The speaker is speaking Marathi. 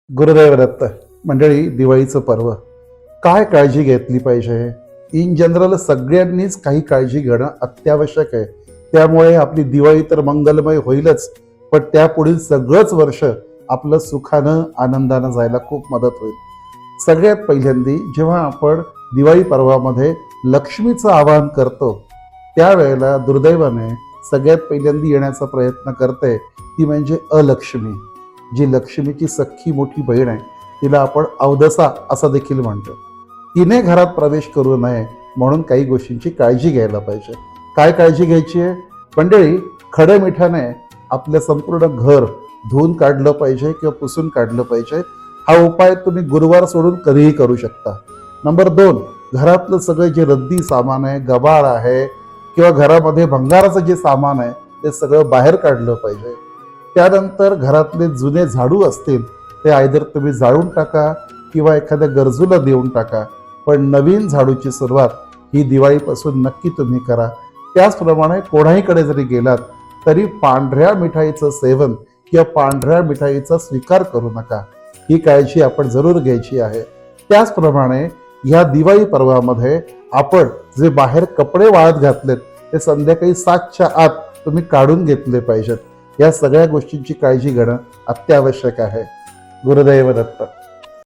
गुरुदैव दत्त. मंडळी, दिवाळीचं पर्व काय काळजी घेतली पाहिजे? इन जनरल सगळ्यांनीच काही काळजी घेणं अत्यावश्यक आहे. त्यामुळे आपली दिवाळी तर मंगलमय होईलच, पण त्यापुढील सगळंच वर्ष आपलं सुखानं आनंदानं जायला खूप मदत होईल. सगळ्यात पहिल्यांदी जेव्हा आपण दिवाळी पर्वामध्ये लक्ष्मीचं आवाहन करतो, त्यावेळेला दुर्दैवाने सगळ्यात पहिल्यांदी येण्याचा प्रयत्न करते ती म्हणजे अलक्ष्मी. जी लक्ष्मीची सख्खी मोठी बहीण आहे, तिला आपण अवदसा असं देखील म्हणतो. तिने घरात प्रवेश करू नये म्हणून काही गोष्टींची काळजी घ्यायला पाहिजे. काय काळजी घ्यायची आहे मंडळी? खडे मिठाने आपलं संपूर्ण घर धुवून काढलं पाहिजे किंवा पुसून काढलं पाहिजे. हा उपाय तुम्ही गुरुवार सोडून कधीही करू शकता. नंबर 2, घरातलं सगळं जे रद्दी सामान आहे, गबाळ आहे किंवा घरामध्ये भंगाराचं जे सामान आहे ते सगळं बाहेर काढलं पाहिजे. त्यानंतर घरातले जुने झाडू असतील ते आयदर तुम्ही जाळून टाका किंवा एखाद्या गरजूला देऊन टाका, पण नवीन झाडूची सुरुवात ही दिवाळीपासून नक्की तुम्ही करा. त्याचप्रमाणे कोणाहीकडे जरी गेलात तरी पांढऱ्या मिठाईचं सेवन किंवा पांढऱ्या मिठाईचा स्वीकार करू नका. ही काळजी आपण जरूर घ्यायची आहे. त्याचप्रमाणे ह्या दिवाळी पर्वामध्ये आपण जे बाहेर कपडे वाळत घातलेत ते संध्याकाळी 7च्या आत तुम्ही काढून घेतले पाहिजेत. या सगळ्या गोष्टींची काळजी घेणं अत्यावश्यक आहे. गुरुदैव दत्त.